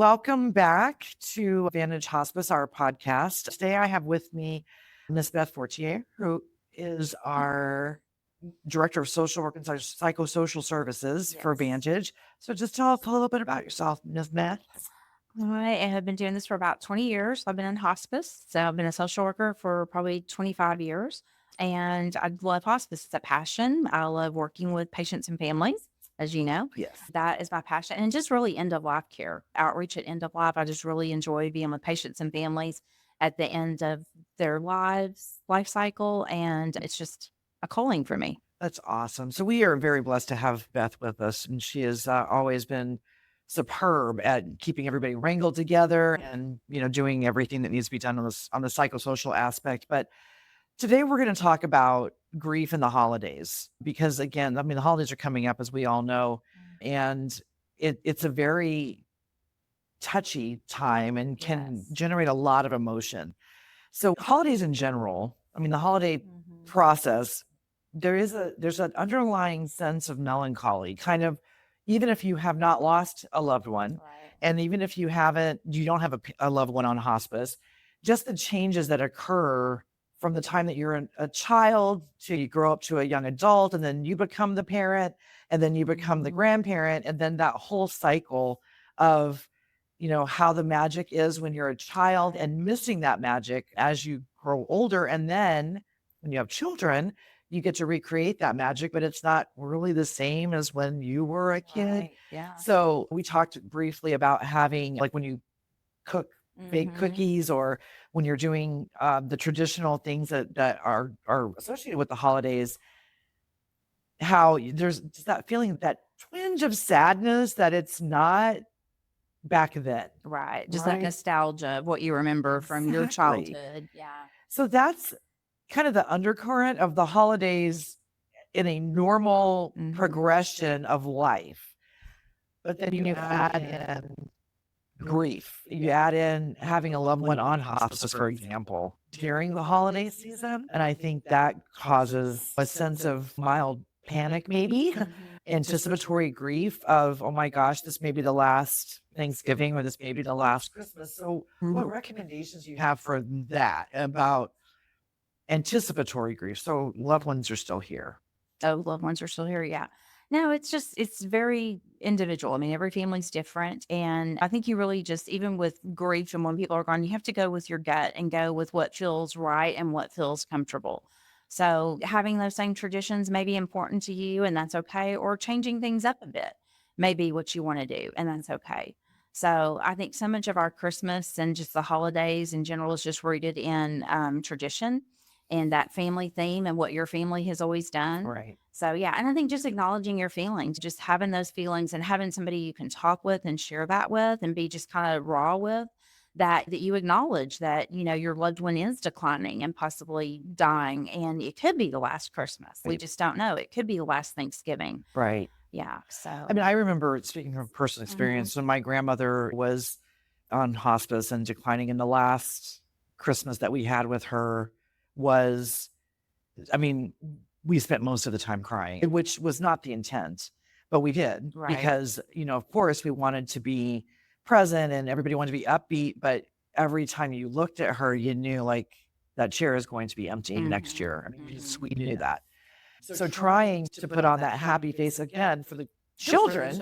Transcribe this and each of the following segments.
welcome back to Vantage Hospice, our podcast. Today I have with me Miss Beth Fortier, who is our Director of Social Work and Psychosocial Services for Yes. Vantage. So just tell us a little bit about yourself, Miss Beth. I have been doing this for about 20 years. I've been in hospice. So I've been a social worker for probably 25 years. And I love hospice. It's a passion. I love working with patients and families, as you know. Yes. That is my passion. And just really end of life care, outreach at end of life. I just really enjoy being with patients and families at the end of their life cycle. And it's just a calling for me. That's awesome. So we are very blessed to have Beth with us, and she has always been superb at keeping everybody wrangled together and doing everything that needs to be done on the psychosocial aspect. But today we're going to talk about grief in the holidays because, again, I mean, the holidays are coming up, as we all know, and it's a very touchy time and can Yes. generate a lot of emotion. So holidays in general, I mean, the holiday Mhm. process, there's an underlying sense of melancholy, kind of, even if you have not lost a loved one, Right. and even if you don't have a loved one on hospice, just the changes that occur from the time that you're a child to you grow up to a young adult, and then you become the parent, and then you become the Mhm. grandparent, and then that whole cycle of how the magic is when you're a child and missing that magic as you grow older. And then when you have children, you get to recreate that magic, but it's not really the same as when you were a kid. Right. Yeah. So we talked briefly about having, like, when you cook bake Mhm. cookies, or when you're doing the traditional things that are associated with the holidays, how there's just that feeling, that twinge of sadness that it's not back then. Right. Just that Right. nostalgia of what you remember from your Exactly. childhood. Yeah. So that's kind of the undercurrent of the holidays in a normal Mhm. progression of life. But then you add in grief. You add in having a loved one on hospice, for example, during the holiday season. And I think that causes a sense of mild panic, maybe anticipatory grief of, oh my gosh, this may be the last Thanksgiving, or this may be the last Christmas. So what recommendations do you have for that, about anticipatory grief? So loved ones are still here. Oh, loved ones are still here. Yeah. No, it's very individual. I mean, every family's different. And I think you really just, even with grief and when people are gone, you have to go with your gut and go with what feels right and what feels comfortable. So having those same traditions may be important to you, and that's okay. Or changing things up a bit may be what you want to do, and that's okay. So I think so much of our Christmas and just the holidays in general is just rooted in tradition and that family theme and what your family has always done. Right. So yeah, and I think just acknowledging your feelings, just having those feelings and having somebody you can talk with and share that with and be just kind of raw with, that you acknowledge that, your loved one is declining and possibly dying, and it could be the last Christmas. We Right. just don't know. It could be the last Thanksgiving. Right. Yeah. I mean, So I remember, speaking from personal experience, when my grandmother was on hospice and declining, in the last Christmas that we had with her was, I mean, we spent most of the time crying, which was not the intent, but we did right. because, of course, we wanted to be present and everybody wanted to be upbeat. But every time you looked at her, you knew, like, that chair is going to be empty next year. I mean, we knew that. So trying to put on that happy face again for the children,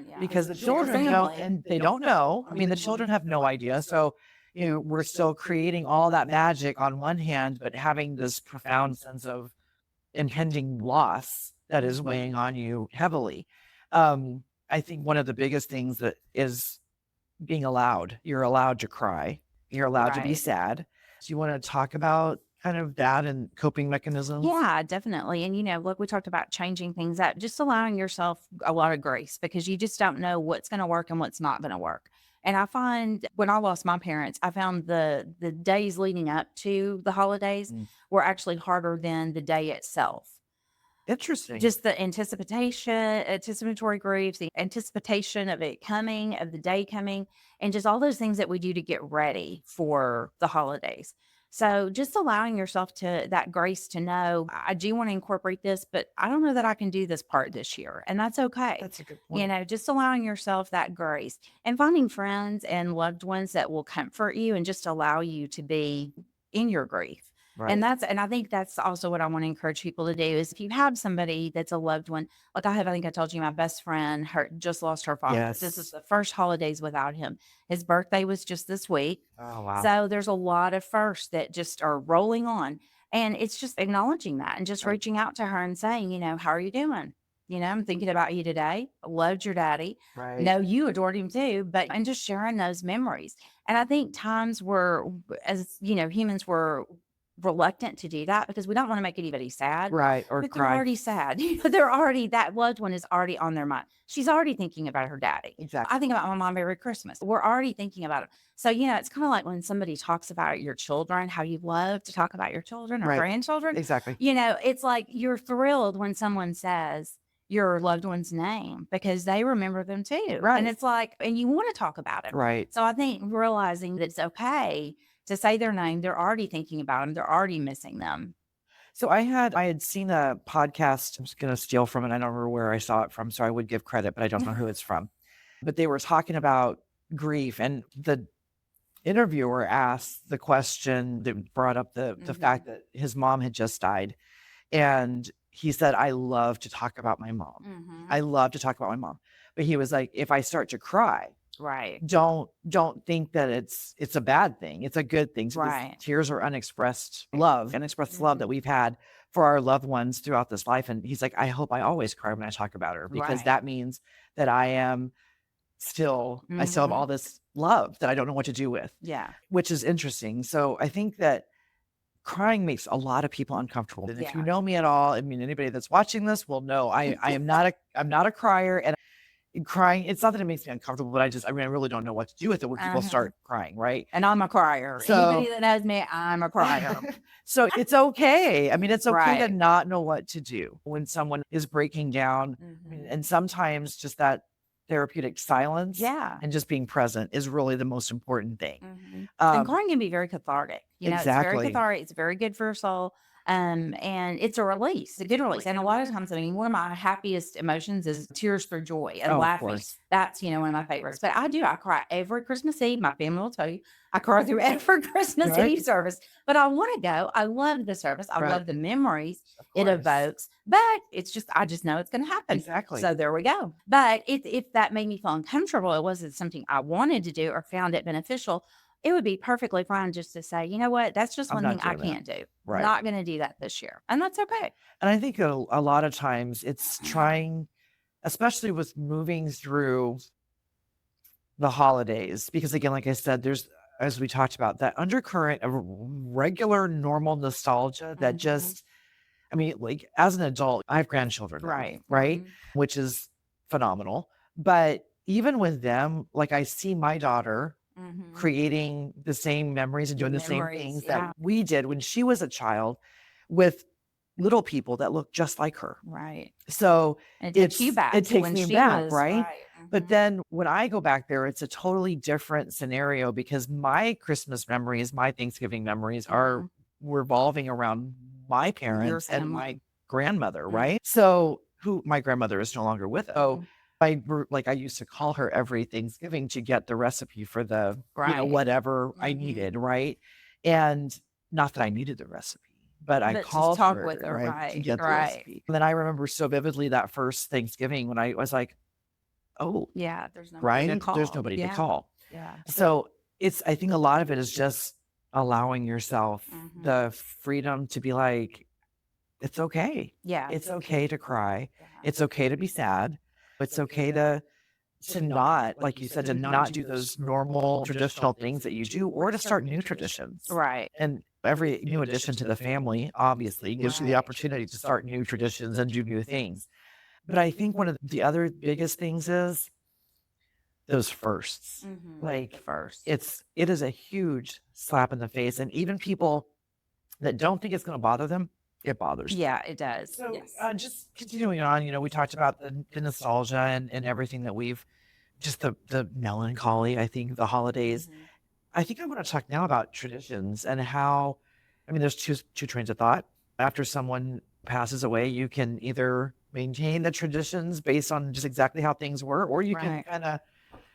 Yeah. because the children don't, and they don't know. I mean, the children have no idea. So, we're still creating all that magic on one hand, but having this profound sense of impending loss that is weighing on you heavily. I think one of the biggest things that is being allowed. You're allowed to cry. You're allowed to be Right. sad. Do you want to talk about kind of that and coping mechanisms? Yeah, definitely. And, look, we talked about changing things up, just allowing yourself a lot of grace because you just don't know what's going to work and what's not going to work. And I find when I lost my parents, I found the days leading up to the holidays Mm. were actually harder than the day itself. Interesting. Just the anticipatory grief, the anticipation of it coming, of the day coming, and just all those things that we do to get ready for the holidays. So just allowing yourself to that grace to know, I do want to incorporate this, but I don't know that I can do this part this year. And that's okay. That's a good You point. know, just allowing yourself that grace and finding friends and loved ones that will comfort you and just allow you to be in your grief. Right. And I think that's also what I want to encourage people to do is if you have somebody that's a loved one, like I think I told you my best friend, her just lost her father. This is Yes. the first holidays without him. His birthday was just this week. Oh, wow. So there's a lot of firsts that just are rolling on. And it's just acknowledging that and just Right. reaching out to her and saying, you know, how are you doing? You know, I'm thinking about you today. I loved your daddy. Right. No, you adored him too, but and just sharing those memories. And I think times were, as you know, humans were reluctant to do that because we don't want to make anybody sad. Right. Or But they're cry. already sad. You know, they're already, that loved one is already on their mind. She's already thinking about her daddy. Exactly. I think about my mom every Christmas. We're already thinking about it. So, you know, it's kind of like when somebody talks about your children, how you love to talk about your children or Right. grandchildren. Exactly. You know, it's like you're thrilled when someone says your loved one's name because they remember them too. Right. And it's like, and you want to talk about it. Right. So I think realizing that it's okay to say their name, they're already thinking about them, they're already missing them. So I had seen a podcast. I'm just going to steal from it. I don't remember where I saw it from, so I would give credit, but I don't know who it's from. But they were talking about grief, and the interviewer asked the question that brought up the fact that his mom had just died, and he said, "I love to talk about my mom. I love to talk about my mom." But he was like, "If I start to cry, Right. don't think that it's a bad thing. It's a good thing." So Right. tears are unexpressed love that we've had for our loved ones throughout this life. And he's like, "I hope I always cry when I talk about her because Right. that means that I still have all this love that I don't know what to do with." Yeah. Which is interesting. So I think that crying makes a lot of people uncomfortable. And if you Yeah. know me at all, I mean, anybody that's watching this will know I'm not a crier. And crying, it's not that it makes me uncomfortable, but I really don't know what to do with it when people start crying, right? And I'm a crier. So- Anybody that knows me, I'm a crier. So it's okay. I mean, it's okay to Right. not know what to do when someone is breaking down. I mean, and sometimes just that therapeutic silence Yeah. and just being present is really the most important thing. And crying can be very cathartic. You know, it's very Exactly. cathartic. It's very good for your soul. And it's a release, a good release. And a lot of times, I mean, one of my happiest emotions is tears for joy and Oh, of laughing. course. That's, you know, one of my favorites. But I cry every Christmas Eve. My family will tell you, I cry through every Christmas Right. Eve service. But I want to go. I love the service. I Right. love the memories Of it course. evokes. But it's just, I just know it's going to happen. Exactly. So there we go. But if that made me feel uncomfortable, it wasn't something I wanted to do or found it beneficial, it would be perfectly fine just to say, you know what, that's just I'm one not thing I doing that. can't do. Right. Not going to do that this year. And that's okay. And I think a lot of times it's trying, especially with moving through the holidays, because again, like I said, there's, as we talked about, that undercurrent of regular, normal nostalgia that just, I mean, like as an adult, I have grandchildren, now, right? Which is phenomenal. But even with them, like I see my daughter creating the same memories and doing the same Memories, things yeah. that we did when she was a child with little people that look just like her. Right. So And it takes you back. it to takes when me she back, was- right? But then when I go back there, it's a totally different scenario because my Christmas memories, my Thanksgiving memories are revolving around my parents and family. my grandmother, right? So my grandmother is no longer with us. So I used to call her every Thanksgiving to get the recipe for the, Right. whatever I needed, right? And not that I needed the recipe, but I But just called talk her, with her, to right, get the right. recipe. And then I remember so vividly that first Thanksgiving when I was like, oh, Yeah. There's nobody right? to call. There's nobody to call. Yeah. So I think a lot of it is just allowing yourself the freedom to be like, it's okay. Yeah. It's okay to cry. Yeah. It's okay to be sad. It's okay to not, like you said, to not do those normal traditional things that you do, or to start new traditions. Right. And every new addition to the family, obviously, gives you the Right. opportunity to start new traditions and do new things. But I think one of the other biggest things is those firsts. Like First. it is a huge slap in the face. And even people that don't think it's going to bother them, it bothers them. Yeah, it does. So Yes. just continuing on, we talked about the nostalgia and everything that we've, just the melancholy, I think, the holidays. I think I want to talk now about traditions and how, I mean, there's two trains of thought. After someone passes away, you can either maintain the traditions based on just exactly how things were, or you can Right. kind of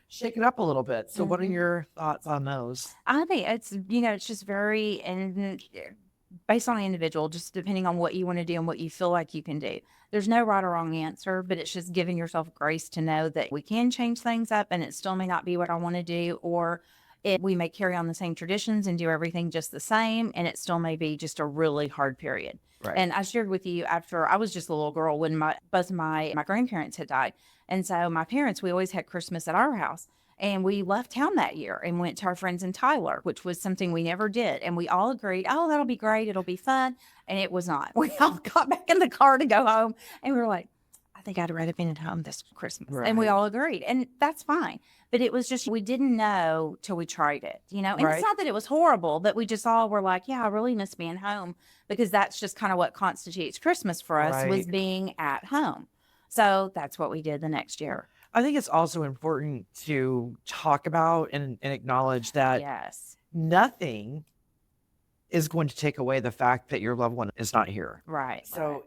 shake it up a little bit. So what are Mhm. your thoughts on those? I think it's just very and based on the individual, just depending on what you want to do and what you feel like you can do. There's no right or wrong answer, but it's just giving yourself grace to know that we can change things up and it still may not be what I want to do, or we may carry on the same traditions and do everything just the same, and it still may be just a really hard period. Right. And I shared with you after I was just a little girl when both of my grandparents had died. And so my parents, we always had Christmas at our house. And we left town that year and went to our friends in Tyler, which was something we never did. And we all agreed, oh, that'll be great. It'll be fun. And it was not. We all got back in the car to go home. And we were like, I think I'd rather been at home this Christmas. And we Right. all agreed. And that's fine. But it was just, we didn't know till we tried it, you know? And Right. it's not that it was horrible, but we just all were like, yeah, I really miss being home, because that's just kind of what constitutes Christmas for us, was Right. being at home. So that's what we did the next year. I think it's also important to talk about and acknowledge that Yes. nothing is going to take away the fact that your loved one is not here. Right. So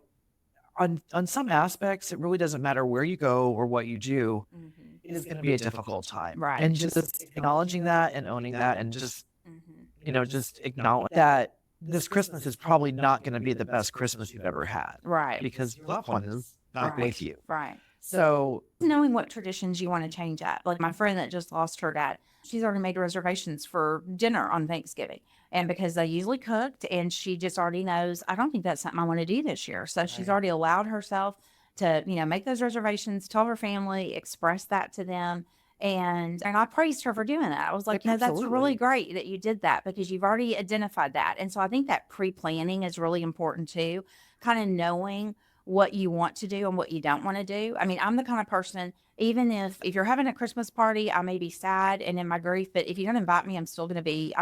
on some aspects, it really doesn't matter where you go or what you do. Mhm. It is going to be a difficult time. Right. And just acknowledging that and owning that, and just, Mhm. just acknowledge that this Christmas is probably not going to be the best Christmas you've ever had, Right. because your loved one is not Right. with you. Right. So Knowing what traditions you want to change up. Like my friend that just lost her dad, she's already made reservations for dinner on Thanksgiving. And because they usually cooked, and she just already knows, I don't think that's something I want to do this year. So she's Right. already allowed herself to, make those reservations, tell her family, express that to them. And I praised her for doing that. I was like, that's Absolutely. really great that you did that, because you've already identified that. And so I think that pre-planning is really important too, kind of knowing what you want to do and what you don't want to do. I mean, I'm the kind of person, even if you're having a Christmas party, I may be sad and in my grief, but if you don't invite me, I'm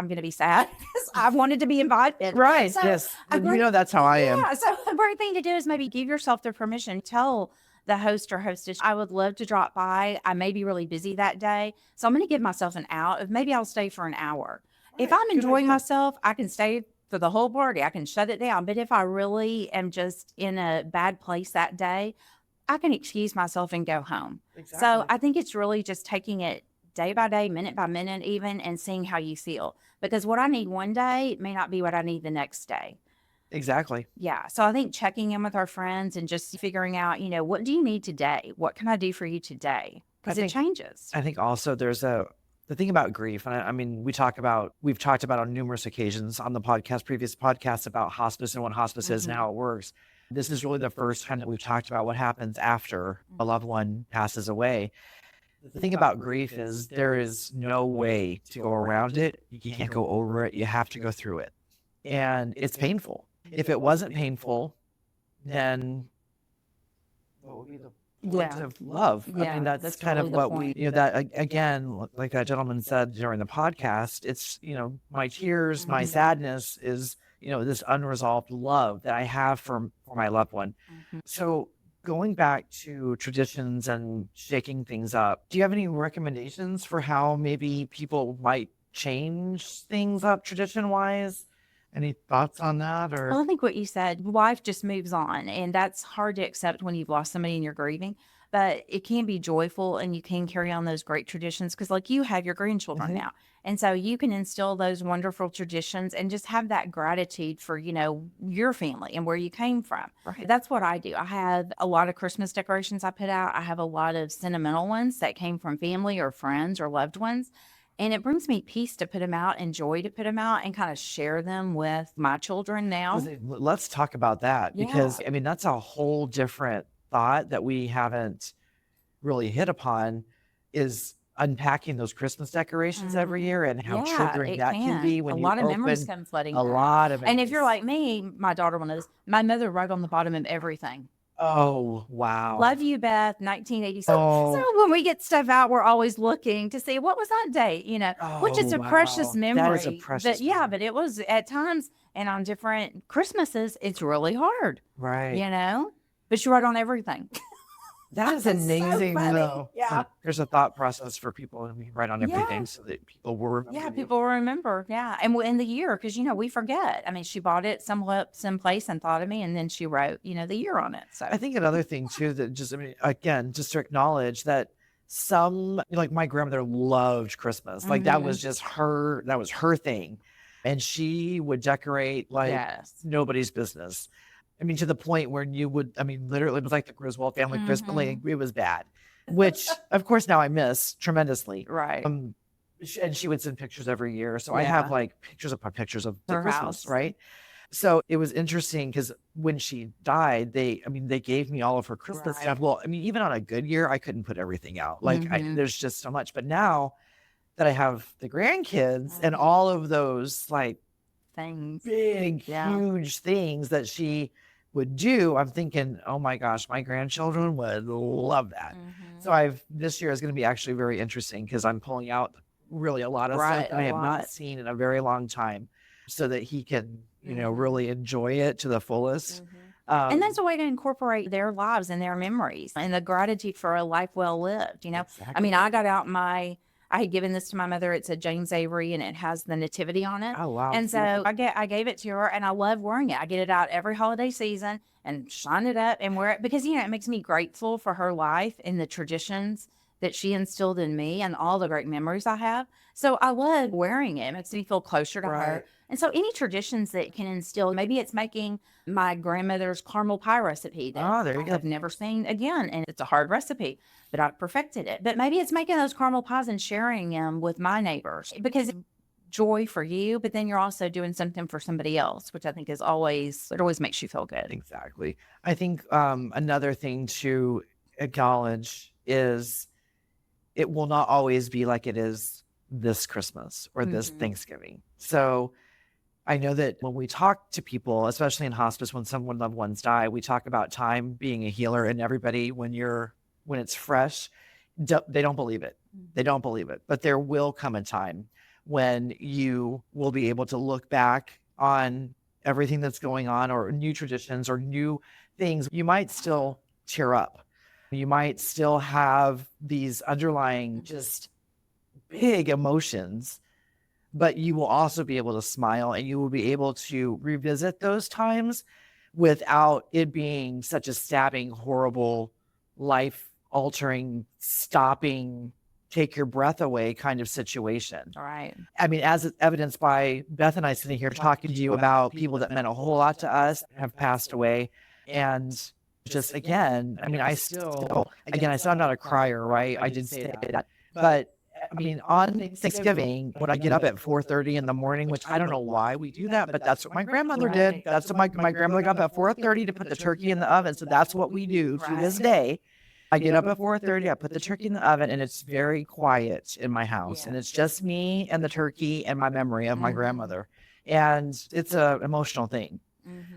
going to be sad because I wanted to be invited. right. So Yes. a You great- know, that's how I am. Yeah. So a great thing to do is maybe give yourself the permission, tell the host or hostess, I would love to drop by. I may be really busy that day. So I'm going to give myself an out of, maybe I'll stay for an hour. If Right, I'm good enjoying idea. myself, I can stay for the whole party. I can shut it down. But if I really am just in a bad place that day, I can excuse myself and go home. So Exactly. I think it's really just taking it day by day, minute by minute, even, and seeing how you feel. Because what I need one day may not be what I need the next day. Exactly. Yeah. So I think checking in with our friends and just figuring out, what do you need today? What can I do for you today? Because it changes. I think also there's the thing about grief, and I mean, we've talked about on numerous occasions on the previous podcasts about hospice and what hospice is and how it works. This is really the first time that we've talked about what happens after a loved one passes away. The thing about grief is there is no way to go around it. You can't go over it. You have to go through it. And it's painful. If it wasn't painful, then what would be the point of love? I Yeah, mean, that's that's kind of really the what point. again, like that gentleman said during the podcast, it's, my tears, my sadness is, this unresolved love that I have for my loved one. So going back to traditions and shaking things up, do you have any recommendations for how maybe people might change things up tradition wise? Any thoughts on that? Well, Or I think what you said, life just moves on, and that's hard to accept when you've lost somebody and you're grieving. But it can be joyful, and you can carry on those great traditions because, like, you have your grandchildren now. And so you can instill those wonderful traditions and just have that gratitude for, your family and where you came from. Right. That's what I do. I have a lot of Christmas decorations I put out. I have a lot of sentimental ones that came from family or friends or loved ones. And it brings me peace to put them out and joy to put them out and kind of share them with my children now. Let's talk about that, because I mean, that's a whole different thought that we haven't really hit upon, is unpacking those Christmas decorations every year and how triggering it that can be when a you lot of open memories come flooding a back. lot of And if you're memories. like me, my daughter will know this. My mother wrote on the bottom of everything. Oh, wow. Love you, Beth, 1986. Oh. So when we get stuff out, we're always looking to see what was that date, which is Oh, a precious wow. memory. That is a precious memory. But it was at times, and on different Christmases, it's really hard, Right. But you wrote on everything. That is It's so amazing, funny. though. Yeah. There's a thought process for people, and we write on everything Yeah. so that people will remember Yeah, you. people will remember. Yeah. And in the year, because, we forget. I mean, she bought it someplace and thought of me, and then she wrote, the year on it. So, I think another thing too that just, I mean, again, just to acknowledge that like my grandmother loved Christmas. Like that was just that was her thing. And she would decorate like yes. nobody's business. I mean, to the point where literally it was like the Griswold family Christmas. Like, it was bad, which of course now I miss tremendously. Right. And she would send pictures every year. So I have like pictures of the Her Christmas, house. right? So it was interesting because when she died, they gave me all of her Christmas Right. stuff. Well, I mean, even on a good year, I couldn't put everything out. Like there's just so much. But now that I have the grandkids and all of those like Things. big, huge things that she would do, I'm thinking, oh my gosh, my grandchildren would love that. So this year is going to be actually very interesting because I'm pulling out really a lot of stuff that I have not seen in a very long time so that he can, really enjoy it to the fullest. And that's a way to incorporate their lives and their memories and the gratitude for a life well lived. Exactly. I mean, I got out I had given this to my mother. It's a James Avery and it has the nativity on it. Oh, wow. And so I gave it to her and I love wearing it. I get it out every holiday season and shine it up and wear it because, it makes me grateful for her life and the traditions that she instilled in me and all the great memories I have. So I love wearing it. It makes me feel closer to her. And so any traditions that can instill, maybe it's making my grandmother's caramel pie recipe that there you go. I've never seen again. And it's a hard recipe, but I've perfected it. But maybe it's making those caramel pies and sharing them with my neighbors because it's joy for you, but then you're also doing something for somebody else, which I think it always makes you feel good. Exactly. I think another thing to acknowledge is it will not always be like it is this Christmas or this Thanksgiving. So I know that when we talk to people, especially in hospice, when loved ones die, we talk about time being a healer, and everybody, when it's fresh, they don't believe it. They don't believe it. But there will come a time when you will be able to look back on everything that's going on, or new traditions or new things. You might still tear up. You might still have these underlying just big emotions, but you will also be able to smile and you will be able to revisit those times without it being such a stabbing, horrible, life-altering, stopping, take your breath away kind of situation. All right. I mean, as evidenced by Beth and I sitting here talking to you about people that meant a whole lot to us have passed away. And just again, I mean, I still I'm not a crier, right? I did say that. But I mean, on Thanksgiving, when I get up at 4:30 in the morning, which I don't know why we do that, but that's what my grandmother did. That's what my grandmother got up at 4:30 to put the turkey in the oven. So that's what we do to this day. I get up at 4:30, I put the turkey in the oven, and it's very quiet in my house. And it's just me and the turkey and my memory of my grandmother. And it's an emotional thing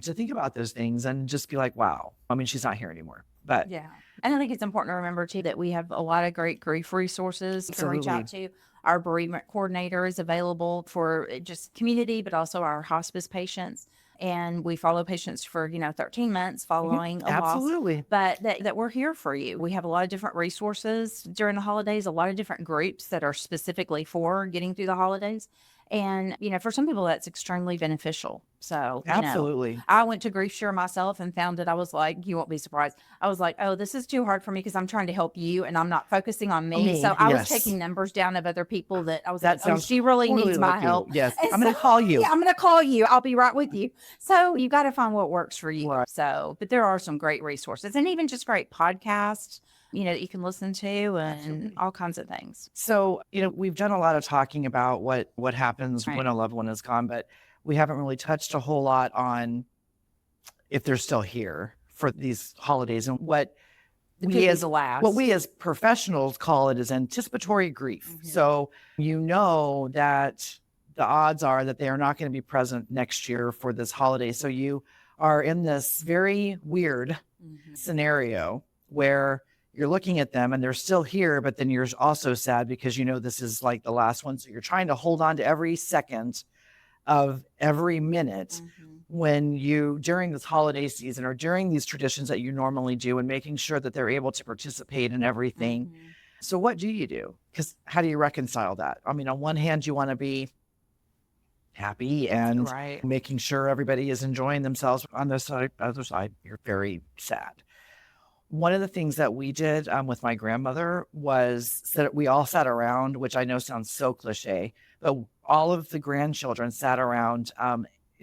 to think about those things and just be like, wow. I mean, she's not here anymore. But yeah. And I think it's important to remember too that we have a lot of great grief resources to reach out to. Our bereavement coordinator is available for just community, but also our hospice patients. And we follow patients for, 13 months following a loss. Absolutely. But that we're here for you. We have a lot of different resources during the holidays, a lot of different groups that are specifically for getting through the holidays. And, for some people, that's extremely beneficial. So, absolutely. I went to Grief Share myself and found it. I was like, you won't be surprised. I was like, oh, this is too hard for me because I'm trying to help you and I'm not focusing on me. So I was taking numbers down of other people that I was like, oh, she really needs my help. Yes. And I'm going to call you. Yeah, I'm going to call you. I'll be right with you. So you got to find what works for you. Right. So, but there are some great resources and even just great podcasts, that you can listen to and all kinds of things. So, we've done a lot of talking about what happens when a loved one is gone, but we haven't really touched a whole lot on if they're still here for these holidays and what we as professionals call it is anticipatory grief. So, that the odds are that they are not going to be present next year for this holiday. So you are in this very weird scenario where you're looking at them and they're still here, but then you're also sad because this is like the last one. So you're trying to hold on to every second of every minute when you, during this holiday season or during these traditions that you normally do, and making sure that they're able to participate in everything. So what do you do? Because how do you reconcile that? I mean, on one hand, you want to be happy and Right. making sure everybody is enjoying themselves. On the other side, you're very sad. One of the things that we did with my grandmother was that we all sat around, which I know sounds so cliche, but all of the grandchildren sat around.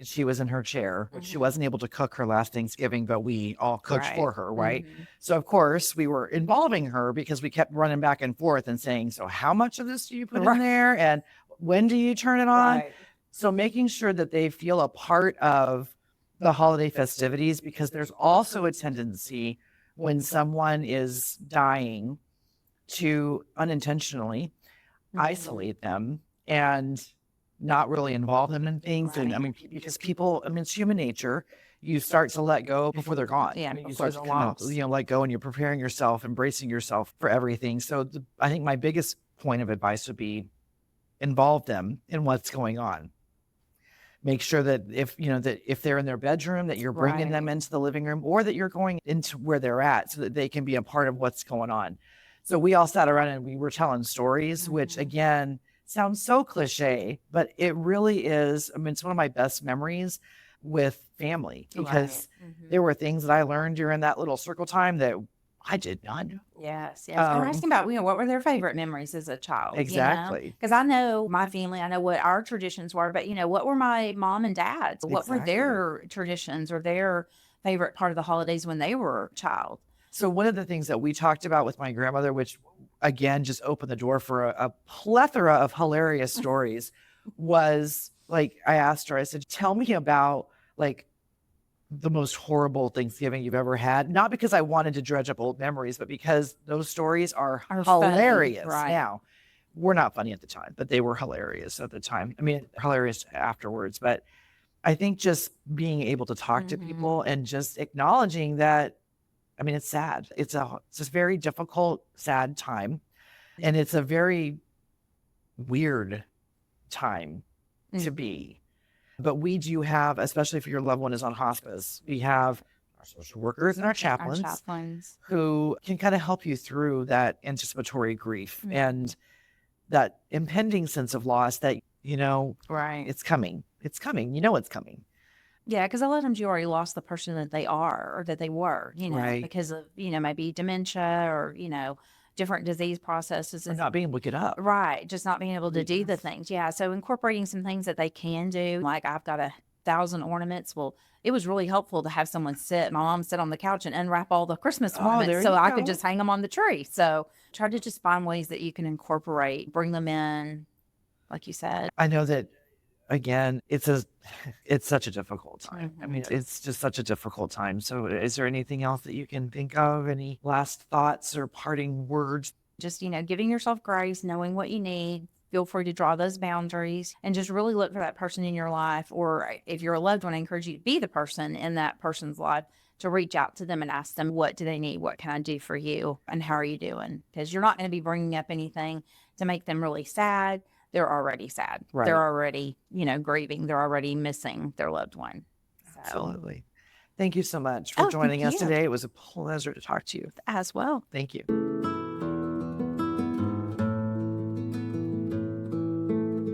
She was in her chair, which she wasn't able to cook her last Thanksgiving, but we all cooked for her, right? So, of course, we were involving her because we kept running back and forth and saying, so how much of this do you put in there? And when do you turn it on? Right. So making sure that they feel a part of the holiday festivities, because there's also a tendency when someone is dying to unintentionally isolate them and not really involve them in things. And I mean, because people, I mean, it's human nature. You start to let go before they're gone. Yeah, I mean, you before start the to kind of, loss. let go, and you're preparing yourself, embracing yourself for everything. So I think my biggest point of advice would be involve them in what's going on. Make sure that if they're in their bedroom, that you're bringing them into the living room, or that you're going into where they're at so that they can be a part of what's going on. So we all sat around and we were telling stories, which again sounds so cliche, but it really is. I mean, it's one of my best memories with family, because there were things that I learned during that little circle time that I did not know. Yes. We're asking about, what were their favorite memories as a child? Exactly. Because I know my family, I know what our traditions were, but what were my mom and dad's? What were their traditions or their favorite part of the holidays when they were a child? So one of the things that we talked about with my grandmother, which again just opened the door for a plethora of hilarious stories, was like, I asked her, I said, tell me about like the most horrible Thanksgiving you've ever had. Not because I wanted to dredge up old memories, but because those stories are hilarious. Funny, now. We're not funny at the time, but they were hilarious at the time. I mean, hilarious afterwards. But I think just being able to talk to people and just acknowledging that, I mean, it's sad. It's a very difficult, sad time. And it's a very weird time to be. But we do have, especially if your loved one is on hospice, we have our social workers and our chaplains who can kind of help you through that anticipatory grief and that impending sense of loss that, it's coming. It's coming. It's coming. Yeah, because a lot of times you already lost the person that they are or that they were, because of, maybe dementia or, different disease processes. And not being able to get up. Right. Just not being able to do the things. Yeah. So incorporating some things that they can do, like I've got 1,000 ornaments. Well, it was really helpful to have someone my mom sit on the couch and unwrap all the Christmas ornaments so I could just hang them on the tree. So try to just find ways that you can incorporate, bring them in, like you said. I know that, again, it's such a difficult time. I mean, it's just such a difficult time. So is there anything else that you can think of? Any last thoughts or parting words? Just, giving yourself grace, knowing what you need. Feel free to draw those boundaries and just really look for that person in your life. Or if you're a loved one, I encourage you to be the person in that person's life, to reach out to them and ask them, what do they need? What can I do for you? And how are you doing? Because you're not going to be bringing up anything to make them really sad. They're already sad. Right. They're already, grieving. They're already missing their loved one. So. Absolutely. Thank you so much for joining us today. It was a pleasure to talk to you. As well. Thank you.